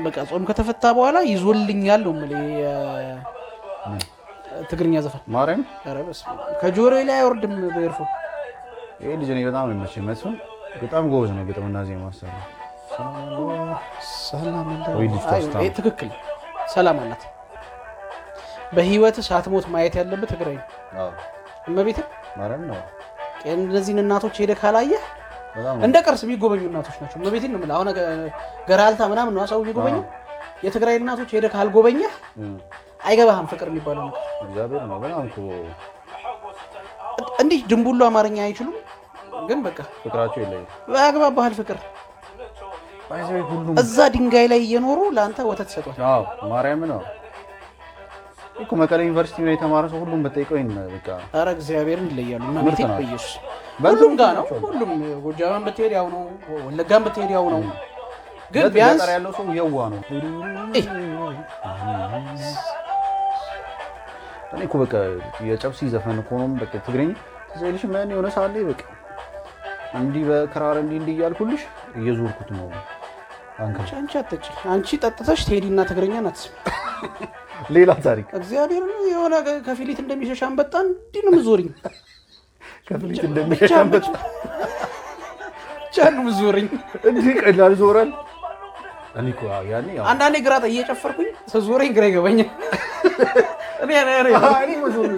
በቃ ጾም ከተፈታ በኋላ ይዞልኛል ነው የምልህ። ትግርኛ ዘፈን ማርያም ከጆሮዬ ላይ አይወርድም በኤርፎ። ይሄ ልጅ እኔ በጣም የሚመቸኝ መስፍን በጣም ጎበዝ ነው ግጥምና ዜማ ማሰራ። ሰላም አለ ትክክል። ሰላም አላት። በህይወት ሳትሞት ማየት ያለበት ትግራይ ነው። እመቤት ማርያም ነው። እነዚህን እናቶች ሄደህ ካላየህ እንደ ቅርስ የሚጎበኙ እናቶች ናቸው። እመቤቴን ነው የምልህ። አሁን ገራልታ ምናምን ነው ሰው የሚጎበኘው። የትግራይ እናቶች ሄደህ ካልጎበኘህ አይገባህም ፍቅር የሚባለው ነገር። እግዚአብሔር ነው በጣም እኮ እንዲህ ድንቡሉ አማርኛ አይችሉም፣ ግን በቃ ፍቅራቸው የለኝም። ያግባባሃል ፍቅር። እዛ ድንጋይ ላይ እየኖሩ ለአንተ ወተት ይሰጧል። አዎ ማርያም ነው እኮ መቀሌ ዩኒቨርሲቲ ላይ የተማረ ሰው ሁሉም በጠይቀው በቃ ኧረ እግዚአብሔርን ይለያሉ። እመቤቴ በኢየሱስ ሁሉም ጋር ነው። ሁሉም ጎጃም ብትሄድ ያው ነው፣ ወለጋም ብትሄድ ያው ነው። ግን ቢያንስ ያለው ሰው የዋ ነው። እኔ እኮ በቃ የጨብሲ ዘፈን እኮ ነው በቃ ትግርኛ ዘይልሽ ምን የሆነ ሳለ በቃ እንዲህ በክራር እንዲህ እያልኩልሽ እየዞርኩት ነው። አንቺ አትጭ አንቺ ጠጥተሽ ትሄዲና ትግርኛ ናት ሌላ ታሪክ። እግዚአብሔር የሆነ ከፊሊት እንደሚሸሽ አንበጣ እንዲህ ነው የምዞሪኝ። ከፊሊት እንደሚሸሽ አንበጣ ቻኑ ምዞሪኝ እንዲህ ቀላል ዞራል። እኔ እኮ ያኔ አንዳንዴ ግራ እየጨፈርኩኝ ስዞረኝ ግራ ይገባኛል። እኔ መዞር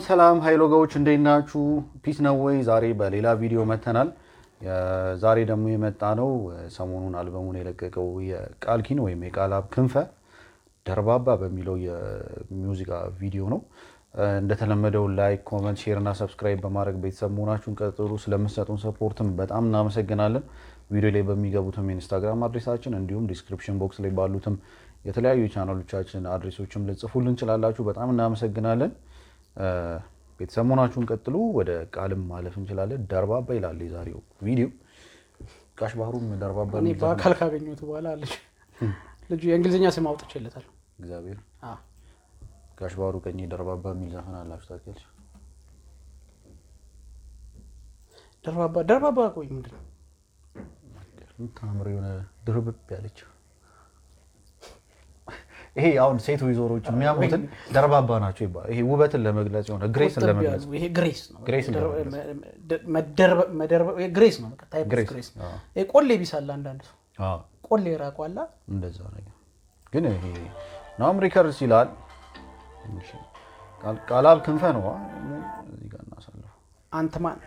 ሰላም ሃይሎጋዎች እንዴት ናችሁ? ፒስ ነው ወይ? ዛሬ በሌላ ቪዲዮ መተናል። ዛሬ ደግሞ የመጣ ነው ሰሞኑን አልበሙን የለቀቀው የቃል ኪን ወይም የቃላብ ክንፈ ደርባባ በሚለው የሙዚቃ ቪዲዮ ነው። እንደተለመደው ላይክ፣ ኮመንት፣ ሼር እና ሰብስክራይብ በማድረግ ቤተሰብ መሆናችሁን ቀጥሉ። ስለምትሰጡን ሰፖርትም በጣም እናመሰግናለን። ቪዲዮ ላይ በሚገቡትም የኢንስታግራም አድሬሳችን እንዲሁም ዲስክሪፕሽን ቦክስ ላይ ባሉትም የተለያዩ ቻናሎቻችን አድሬሶችም ልጽፉልን እንችላላችሁ። በጣም እናመሰግናለን። ቤተሰብ መሆናችሁን ቀጥሉ። ወደ ቃልም ማለፍ እንችላለን። ደርባባ ይላል የዛሬው ቪዲዮ። ጋሽ ባህሩም ደርባባ እኔ በአካል ካገኘሁት በኋላ ልጁ የእንግሊዝኛ ስም አውጥቼለታለሁ። እግዚአብሔር ጋሽ ባህሩ ቀኝ ደርባባ የሚል ዘፈን አላችሁ ታውቂያለሽ? ደርባባ ቆይ ምንድን ነው ታምር የሆነ ድርብብ ያለችው ይሄ አሁን ሴት ወይዘሮች የሚያምሩትን ደርባባ ናቸው ይባላል። ይሄ ውበትን ለመግለጽ የሆነ ግሬስን ለመግለጽ ይሄ ግሬስ ነው። ግሬስ ነው በቃ ታይፕ ግሬስ። ይሄ ቆሌ ቢሳላ አንዳንድ ሰው ቆሌ ራቋላ እንደዛ ነገር ግን ይሄ ናም ሪከርስ ይላል። ቃላብ ክንፈ ነው እዚህ ጋር እናሳልፈው። አንተ ማን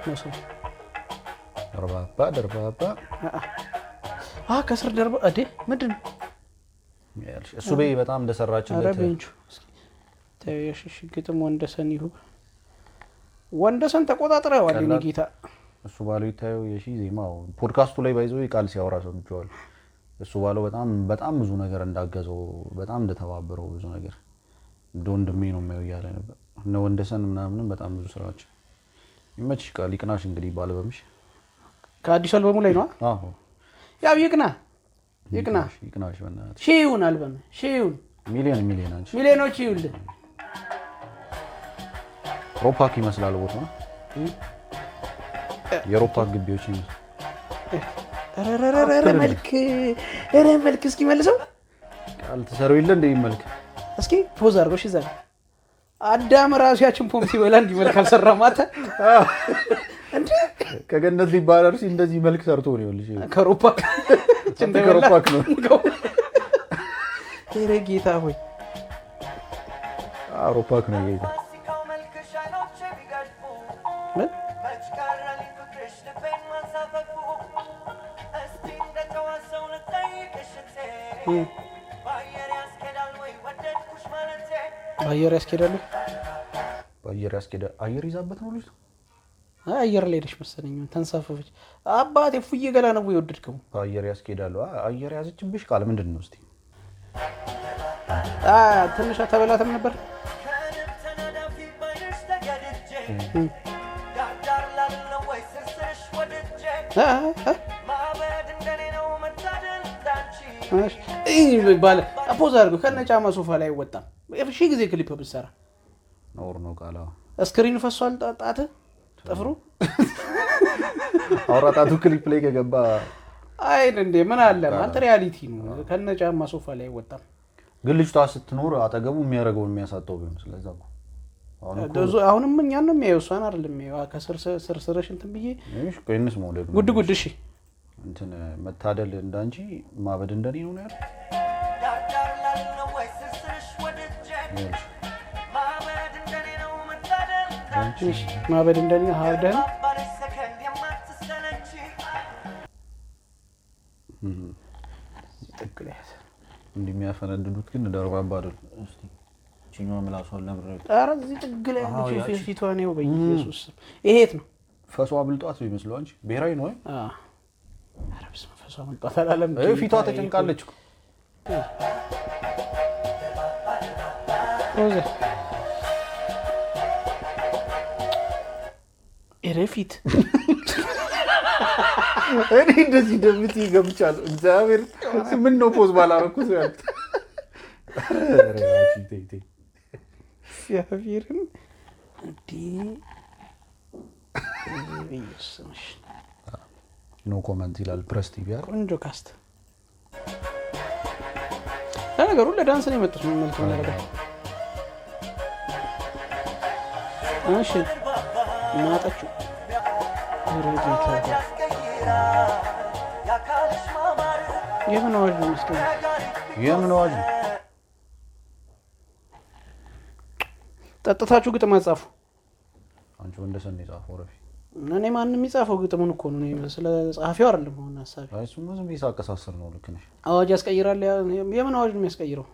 ነው ሰው ደርባባ ከስር ደርባ አዴ ምንድን ነው እሱ በይ በጣም እንደሰራችለት አረብንቹ ታየሽ ግጥም ወንደሰን ተቆጣጥረዋል። እኔ ጌታ እሱ ባለው ይታየው የሺ ዜማው ፖድካስቱ ላይ ባይዘው ቃል ሲያወራ ሰምቼዋል። እሱ ባለው በጣም ብዙ ነገር እንዳገዘው በጣም እንደተባበረው ብዙ ነገር እንደወንድሜ ነው የሚያው ያለ ነበር። እነ ወንደሰን ምናምንም በጣም ብዙ ስራዎች ይመችሽ። ቃል ይቅናሽ እንግዲህ ባልበምሽ ከአዲስ አልበሙ ላይ ነው። አዎ ያው ይቅናሽ በእናትሽ ሺውን አልበም ሺውን ሚሊዮኖች ይውል ሮፓክ ይመስላል ቦታ የሮፓክ ግቢዎች መልክ እስኪ መልሰው ቃል ተሰረው ይለ እንደ መልክ እስኪ ፖዝ አድርጎሽ ይዛል አዳም ራሱ ያችን ፖም ሲበላ እንዲመልክ አልሰራ ማታ እንዴ ከገነት ሊባረር እንደዚህ መልክ ሰርቶ ነው ይልሽ ከሮፓክ ነው ጌታ ሆይ ሮፓክ ነው ይሄ ምን አየር ያስኬዳል አየር ይዛበት ነው ልጅ አየር ላይ ሄደሽ መሰለኝ ተንሳፈፈች። አባቴ ፉዬ ገላ ነው የወደድከው አየር ያስኬዳል። አየር ያዘችብሽ ቃል ምንድን ነው እስቲ ትንሽ ተበላተም ነበር ባለ ፖዝ አድርገው ከነጫማ ሶፋ ላይ አይወጣም። ሺህ ጊዜ ክሊፕ ብትሰራ ኖር ነው ቃላ ስክሪን ፈሷል። ጣት ጥፍሩ አውራጣቱ ክሊፕ ላይ ከገባ አይን እንዴ ምን አለ ማለት ሪያሊቲ ነው። ከነጫማ ሶፋ ላይ አይወጣም። ግን ልጅቷ ስትኖር አጠገቡ የሚያደርገው የሚያሳጣው ቢሆን ስለዛ እኮ አሁንም እኛን ነው የሚያየው እሷን አይደለም የሚያየው። ከስር ስርስርሽ እንትን ብዬ እሺ ቆይንስ ሞዴል ጉድ ጉድ እሺ እንትን መታደል እንዳንቺ ማበድ እንደኔ ነው ያለው። ማበድ እንደኔ ሀርደን ጥቅለት እንደሚያፈነድዱት ግን ደርባባ አይደል? እስቲ ቺኛው ምላሷን ለምረጥ። ኧረ እዚህ ጥግ ላይ ያለች ፊቷን ነው በኢየሱስ ይሄት ነው ፈሷ ብልጧት ነው ይመስለው እንጂ ብሔራዊ ነው። ኧረ በስመ አብ ፈሷ ብልጧት አላለም። ፊቷ ተጨንቃለች እኮ ፊት እኔ እንደዚህ ደምት ይገብቻለሁ። እግዚአብሔር ምን ነው ፖዝ ባላረኩት ያልኩት ሲያፊርን እንዴ ኢየሱስ ኖ ኮሜንት ይላል ፕረስ ቲቪ አይደል? ቆንጆ ካስት ለነገሩ ለዳንስ ነው የመጡት። ምን መልካም ነገር እሺ እናጣችሁ የምን አዋጅ ነው መስከረ የምን አዋጅ ነው? ጠጥታችሁ ግጥም አጻፉ። አንቺ ወንደሰን የጻፈው ረፊ እኔ ማንንም የሚጻፈው ግጥሙን እኮ ነው። እኔ ስለ ጸሐፊው አይደለም ሆነ ሐሳብ እሱም ዝም ብዬ ሳቀሳስር ነው። ልክ ነሽ። አዋጅ ያስቀይራል። የምን አዋጅ ነው የሚያስቀይረው?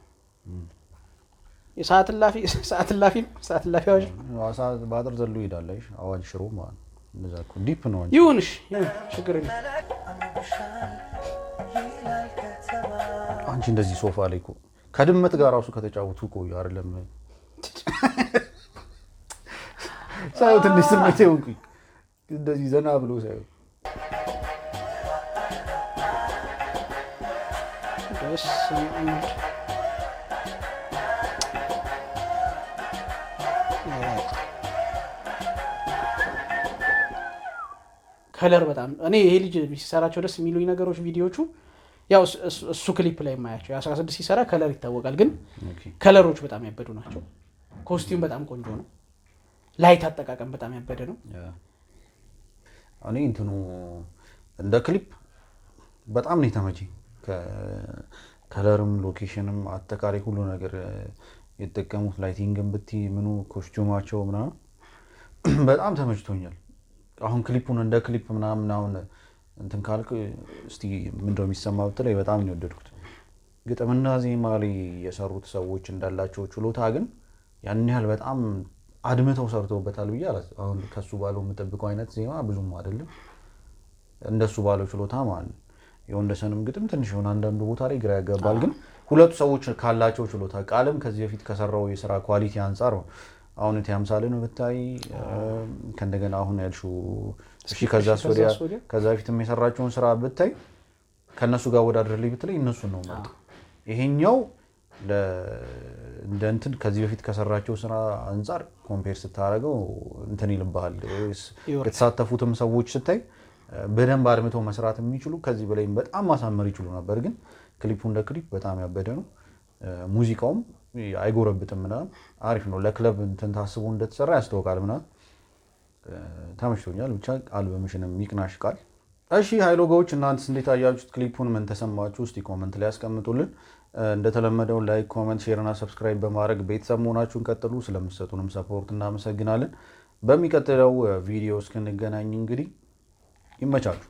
የሰዓት እላፊ አዋጅ ሰዓት ባጥር ዘሎ ይሄዳል። አይሽ አዋጅ ሽሮ ማለት እንደዛ እኮ ዲፕ ነው እንጂ ይሁንሽ ችግር የለም። አንቺ እንደዚህ ሶፋ ላይ እኮ ከድመት ጋር ራሱ ከተጫወቱ ቆዩ አይደለም ሳይው ትንሽ ስሜት ይሁንኩኝ እንደዚህ ዘና ብሎ ሳይው ደስ ከለር በጣም እኔ ይሄ ልጅ ሲሰራቸው ደስ የሚሉኝ ነገሮች ቪዲዮቹ ያው እሱ ክሊፕ ላይ የማያቸው የ16 ሲሰራ ከለር ይታወቃል። ግን ከለሮች በጣም ያበዱ ናቸው። ኮስቲዩም በጣም ቆንጆ ነው። ላይት አጠቃቀም በጣም ያበደ ነው። እኔ እንትኑ እንደ ክሊፕ በጣም ነው የተመቸኝ። ከለርም ሎኬሽንም አጠቃላይ ሁሉ ነገር የተጠቀሙት ላይቲንግም ብቲ ምኑ ኮስቲዩማቸው ምናምን በጣም ተመችቶኛል። አሁን ክሊፑን እንደ ክሊፕ ምናምን አሁን እንትን ካልክ እስቲ ምንድነው የሚሰማው ብትለኝ በጣም ነው የወደድኩት። ግጥምና ዜማ ላይ የሰሩት ሰዎች እንዳላቸው ችሎታ ግን ያን ያህል በጣም አድምተው ሰርተውበታል ብዬ አሁን ከሱ ባለው የምጠብቀው አይነት ዜማ ብዙም አይደለም። እንደሱ ባለው ችሎታ ማለት የወንደሰንም ግጥም ትንሽ ሆነ አንዳንዱ ቦታ ላይ ግራ ያጋባል። ግን ሁለቱ ሰዎች ካላቸው ችሎታ ቃልም ከዚህ በፊት ከሰራው የሥራ ኳሊቲ አንፃር አሁን ያምሳለ ነው ብታይ ከእንደገና አሁን ያልሽው እሺ ከዛ በፊትም የሰራቸውን ስራ ብታይ ከነሱ ጋር ወዳድርልኝ ብትለኝ እነሱን ነው ማለት ይሄኛው እንደ እንትን ከዚህ በፊት ከሰራቸው ስራ አንፃር ኮምፔር ስታረገው እንትን ይልባል። የተሳተፉትም ሰዎች ስታይ በደንብ አድምተው መስራት የሚችሉ ከዚህ በላይ በጣም ማሳመር ይችሉ ነበር። ግን ክሊፑ እንደ ክሊፕ በጣም ያበደ ነው። ሙዚቃውም አይጎረብጥም ምናምን አሪፍ ነው። ለክለብ እንትን ታስቦ እንደተሰራ ያስተዋውቃል ምናምን ተመችቶኛል። ብቻ አልበምሽንም ይቅናሽ ቃል። እሺ ሃይሎጋዎች እናንተስ እንዴት አያችሁት? ክሊፑን ምን ተሰማችሁ? እስቲ ኮሜንት ላይ ያስቀምጡልን። እንደተለመደው ላይክ፣ ኮሜንት፣ ሼር እና ሰብስክራይብ በማድረግ ቤተሰብ መሆናችሁን ቀጥሉ። ስለምትሰጡንም ሰፖርት እናመሰግናለን። በሚቀጥለው ቪዲዮ እስክንገናኝ እንግዲህ ይመቻችሁ።